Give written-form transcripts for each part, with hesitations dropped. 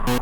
Hey,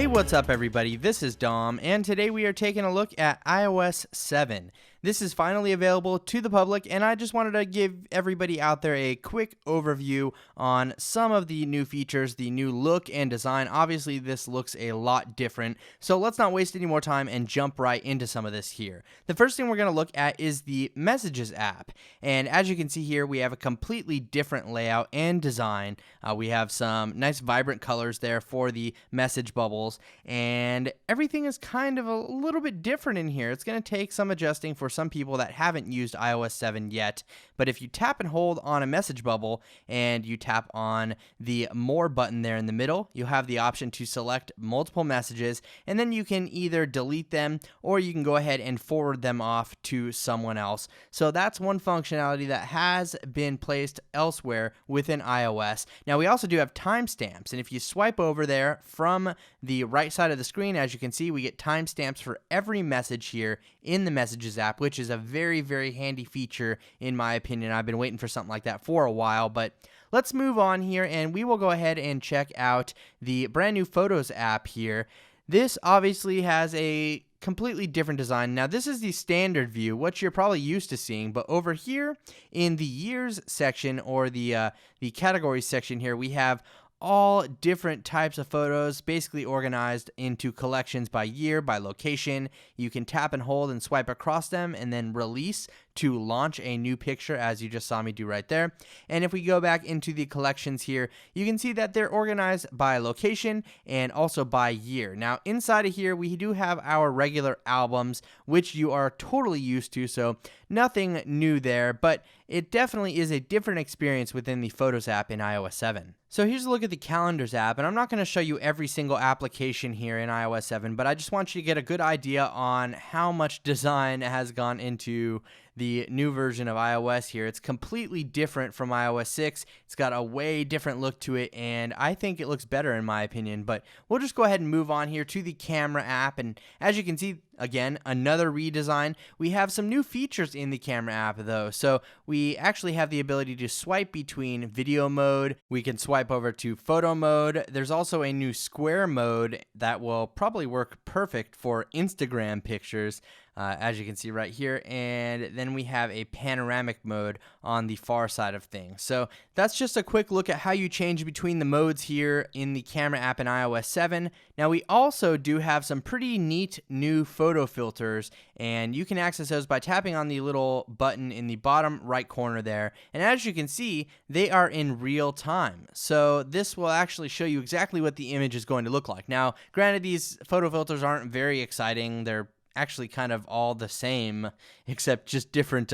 what's up everybody? This is Dom, and today we are taking a look at iOS 7. This is finally available to the public, and I just wanted to give everybody out there a quick overview on some of the new features, the new look and design. Obviously, this looks a lot different, so let's not waste any more time and jump right into some of this here. The first thing we're going to look at is the Messages app, and as you can see here, we have a completely different layout and design. We have some nice vibrant colors there for the message bubbles, and everything is kind of a little bit different in here. It's going to take some adjusting for some people that haven't used iOS 7 yet, but if you tap and hold on a message bubble and you tap on the More button there in the middle, you'll have the option to select multiple messages, and then you can either delete them or you can go ahead and forward them off to someone else. So that's one functionality that has been placed elsewhere within iOS. Now we also do have timestamps, and if you swipe over there from the right side of the screen, as you can see, we get timestamps for every message here in the Messages app, which is a very, very handy feature in my opinion. I've been waiting for something like that for a while, but let's move on here and we will go ahead and check out the brand new Photos app here. This obviously has a completely different design. Now this is the standard view, what you're probably used to seeing, but over here in the years section, or the categories section here, we have all different types of photos basically organized into collections by year, by location. You can tap and hold and swipe across them and then release to launch a new picture, as you just saw me do right there. And if we go back into the collections here, you can see that they're organized by location and also by year. Now inside of here, we do have our regular albums, which you are totally used to, so nothing new there, but it definitely is a different experience within the Photos app in iOS 7. So here's a look at the Calendars app, and I'm not going to show you every single application here in iOS 7, but I just want you to get a good idea on how much design has gone into the new version of iOS here. It's completely different from iOS 6. It's got a way different look to it, and I think it looks better in my opinion, but we'll just go ahead and move on here to the Camera app, and as you can see, again, another redesign. We have some new features in the Camera app though. So we actually have the ability to swipe between video mode. We can swipe over to photo mode. There's also a new square mode that will probably work perfect for Instagram pictures, as you can see right here. And then we have a panoramic mode on the far side of things. So that's just a quick look at how you change between the modes here in the Camera app in iOS 7. Now we also do have some pretty neat new photo filters, and you can access those by tapping on the little button in the bottom right corner there. And as you can see, they are in real time. So this will actually show you exactly what the image is going to look like. Now, granted, these photo filters aren't very exciting. They're actually kind of all the same, except just different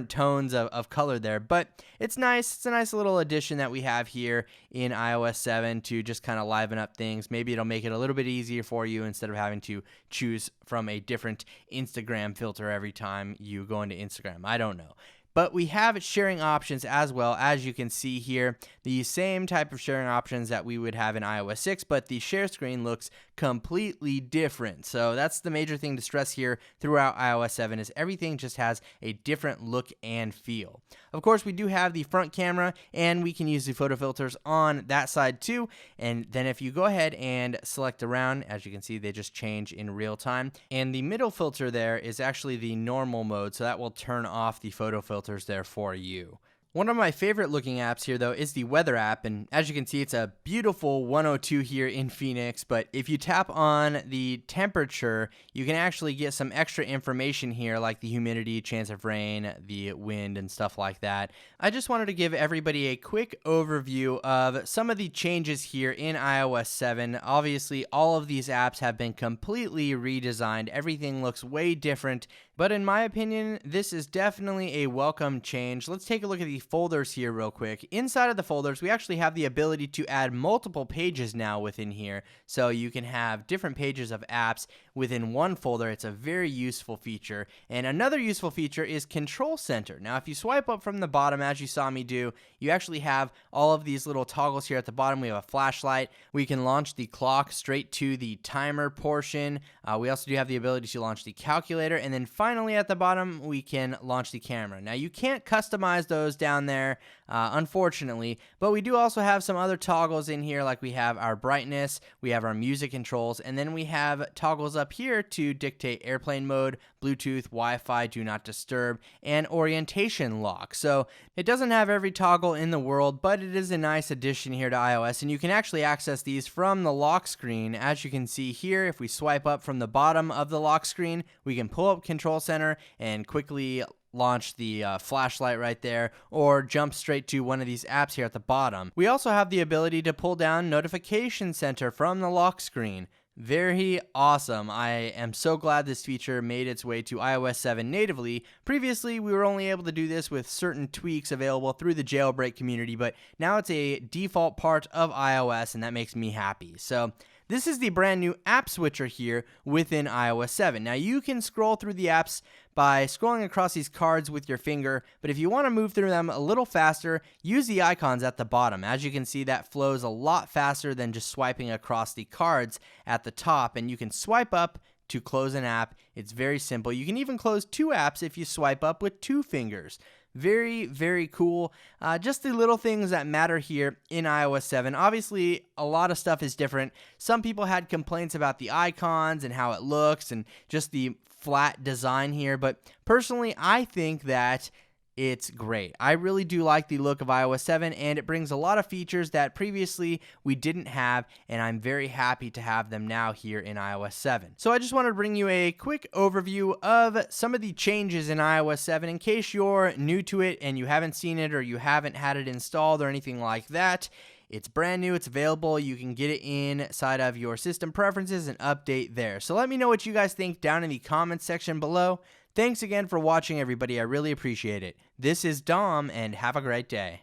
tones of color there, but it's nice. It's a nice little addition that we have here in iOS 7 to just kind of liven up things. Maybe it'll make it a little bit easier for you instead of having to choose from a different Instagram filter every time you go into Instagram. I don't know. But we have sharing options as well, as you can see here. The same type of sharing options that we would have in iOS 6, but the share screen looks completely different. So that's the major thing to stress here throughout iOS 7, is everything just has a different look and feel. Of course, we do have the front camera, and we can use the photo filters on that side too. And then if you go ahead and select around, as you can see, they just change in real time. And the middle filter there is actually the normal mode, so that will turn off the photo filters there for you. One of my favorite looking apps here though is the Weather app, and as you can see, it's a beautiful 102 here in Phoenix, but if you tap on the temperature, you can actually get some extra information here, like the humidity, chance of rain, the wind, and stuff like that. I just wanted to give everybody a quick overview of some of the changes here in iOS 7. Obviously, all of these apps have been completely redesigned. Everything looks way different, but in my opinion, this is definitely a welcome change. Let's take a look at the folders here real quick. Inside of the folders, we actually have the ability to add multiple pages now within here. So you can have different pages of apps within one folder. It's a very useful feature. And another useful feature is Control Center. Now, if you swipe up from the bottom, as you saw me do, you actually have all of these little toggles here at the bottom. We have a flashlight. We can launch the clock straight to the timer portion. We also do have the ability to launch the calculator. And then finally at the bottom, we can launch the camera. Now, you can't customize those down there. unfortunately. But we do also have some other toggles in here, like we have our brightness, we have our music controls, and then we have toggles up here to dictate airplane mode, Bluetooth, Wi-Fi, do not disturb, and orientation lock. So it doesn't have every toggle in the world, but it is a nice addition here to iOS, and you can actually access these from the lock screen. As you can see here, if we swipe up from the bottom of the lock screen, we can pull up Control Center and quickly launch the flashlight right there, or jump straight to one of these apps here at the bottom. We also have the ability to pull down Notification Center from the lock screen. Very awesome. I am so glad this feature made its way to iOS 7 natively. Previously, we were only able to do this with certain tweaks available through the jailbreak community, but now it's a default part of iOS, and that makes me happy. So this is the brand new app switcher here within iOS 7. Now you can scroll through the apps by scrolling across these cards with your finger, but if you want to move through them a little faster, use the icons at the bottom. As you can see, that flows a lot faster than just swiping across the cards at the top, and you can swipe up to close an app. It's very simple. You can even close two apps if you swipe up with two fingers. Very, very cool. Just the little things that matter here in iOS 7. Obviously, a lot of stuff is different. Some people had complaints about the icons and how it looks and just the flat design here, but personally, I think that it's great. I really do like the look of iOS 7, and it brings a lot of features that previously we didn't have, and I'm very happy to have them now here in iOS 7. So I just wanted to bring you a quick overview of some of the changes in iOS 7 in case you're new to it and you haven't seen it or you haven't had it installed or anything like that. It's brand new, it's available, you can get it inside of your system preferences and update there. So let me know what you guys think down in the comments section below. Thanks again for watching, everybody. I really appreciate it. This is Dom, and have a great day.